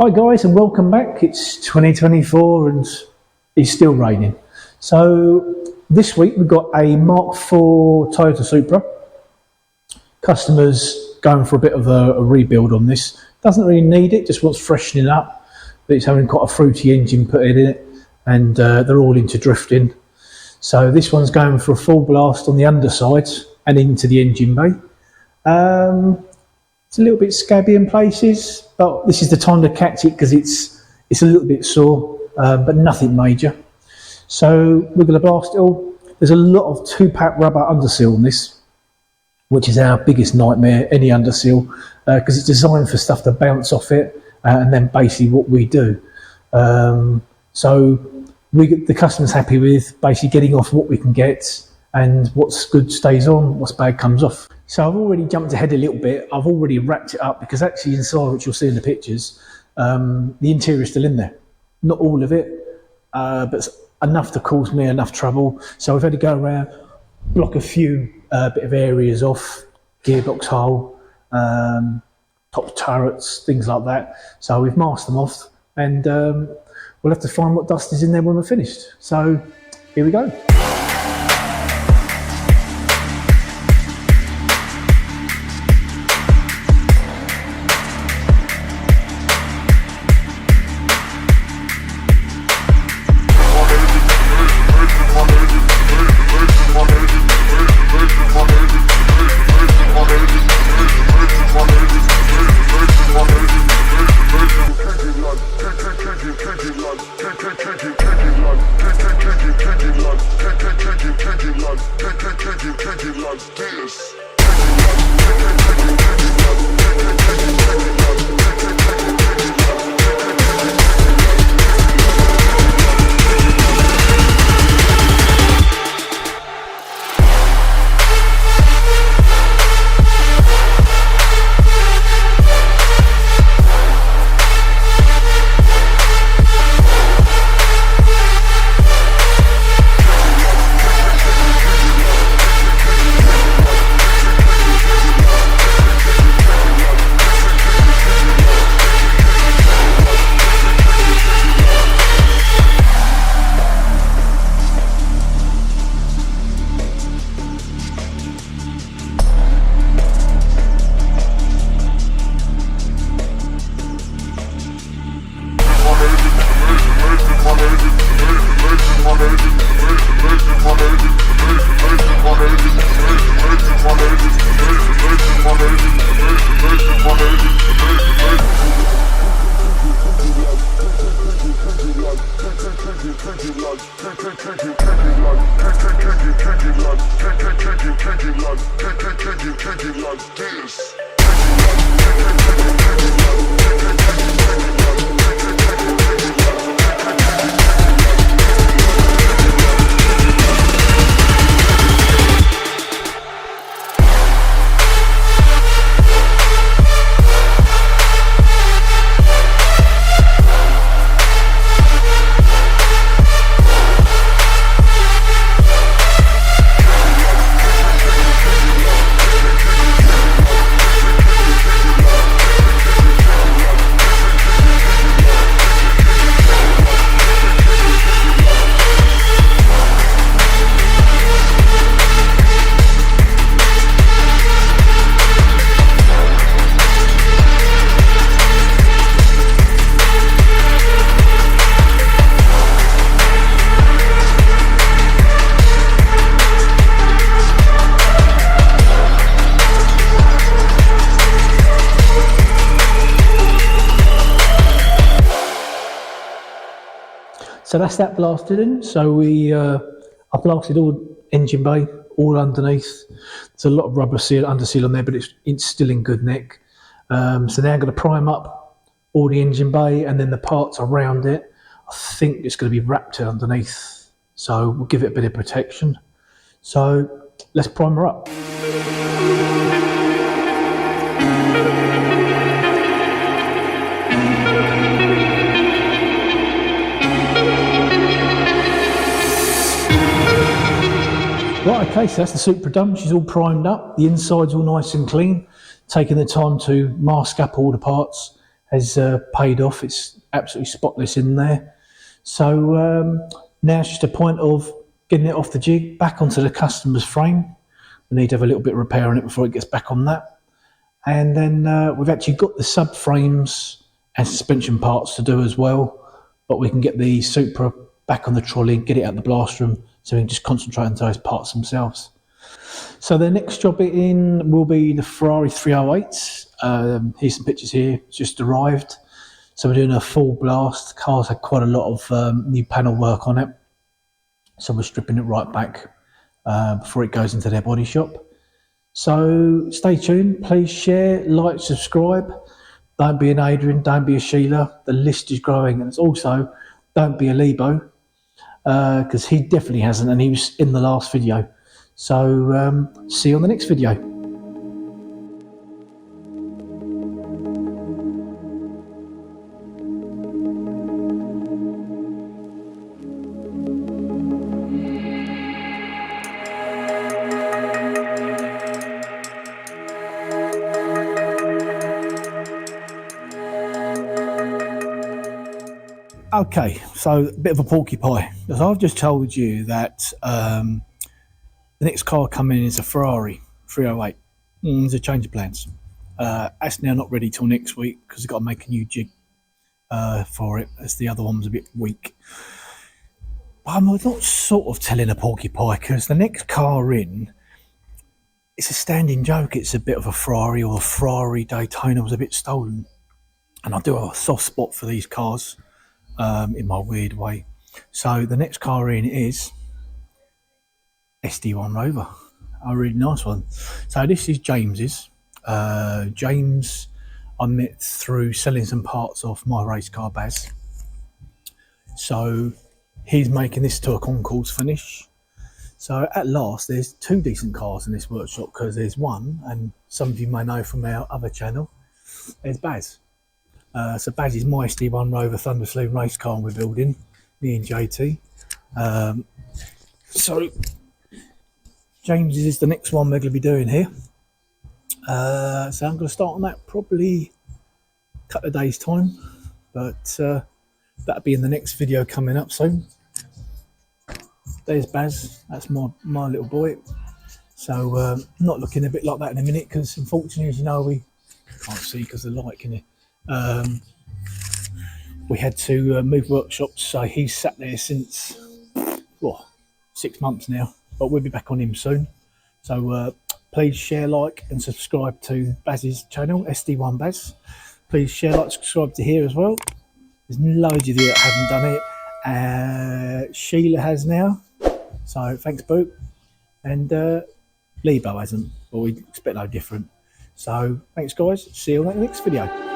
Hi guys and welcome back. It's 2024 and it's still raining. So this week we've got a Mark 4 Toyota Supra. Customer's going for a bit of a rebuild on this. Doesn't really need it, just wants freshening up. But it's having quite a fruity engine put in it and they're all into drifting. So this one's going for a full blast on the underside and into the engine bay. It's a little bit scabby in places, but this is the time to catch it because it's a little bit sore, but nothing major. So we're going to blast it all. There's a lot of 2-pack rubber underseal on this, which is our biggest nightmare, any underseal, because it's designed for stuff to bounce off it, and then basically what we do. So the customer's happy with basically getting off what we can get, and what's good stays on, what's bad comes off. So I've already jumped ahead a little bit. I've already wrapped it up because actually inside, which you'll see in the pictures, the interior is still in there. Not all of it, but enough to cause me enough trouble. So we've had to go around, block a few bit of areas off, gearbox hole, top turrets, things like that. So we've masked them off, and we'll have to find what dust is in there when we're finished. So here we go. So that's that blasted in. So I blasted all engine bay, all underneath. There's a lot of rubber underseal on there, but it's still in good nick. So now I'm going to prime up all the engine bay and then the parts around it. I think it's going to be wrapped underneath. So we'll give it a bit of protection. So let's prime her up. Right, okay, so that's the Supra done. She's all primed up. The inside's all nice and clean. Taking the time to mask up all the parts has paid off. It's absolutely spotless in there. So now it's just a point of getting it off the jig, back onto the customer's frame. We need to have a little bit of repair on it before it gets back on that. And then we've actually got the subframes and suspension parts to do as well. But we can get the Supra back on the trolley, get it out the blast room, so we can just concentrate on those parts themselves. So the next job in will be the Ferrari 308. Here's some pictures here, it's just arrived. So we're doing a full blast. The car's had quite a lot of new panel work on it. So we're stripping it right back before it goes into their body shop. So stay tuned, please share, like, subscribe. Don't be an Adrian, don't be a Sheila. The list is growing. And it's also, don't be a Lebo, because he definitely hasn't, and he was in the last video. So see you on the next video. Okay, so a bit of a porcupine. As I've just told you that the next car coming in is a Ferrari 308. There's a change of plans. That's now not ready till next week because I've got to make a new jig for it, as the other one was a bit weak. But I'm not sort of telling a porcupine, because the next car in, it's a standing joke. It's a bit of a Ferrari, or a Ferrari Daytona was a bit stolen. And I do have a soft spot for these cars. In my weird way. So the next car in is SD1 Rover, a really nice one. So this is James's. James I met through selling some parts off my race car Baz. So he's making this to a concours finish. So at last there's two decent cars in this workshop, because there's one, and some of you may know from our other channel, there's Baz. So Baz is my SD1 Rover Thundersleeve race car we're building, me and JT. So James is the next one we're going to be doing here. So I'm going to start on that probably a couple of days time, but that'll be in the next video coming up soon. There's Baz, that's my little boy. So not looking a bit like that in a minute, because unfortunately, as you know, we can't see because of the light, can you? We had to move workshops, so he's sat there since 6 months now, but we'll be back on him soon. So please share, like and subscribe to Baz's channel, SD1 Baz. Please share, like, subscribe to here as well. There's loads of you that haven't done it. Sheila has now, so thanks Boot. And Lebo hasn't, but we expect no different. So thanks guys, see you on the next video.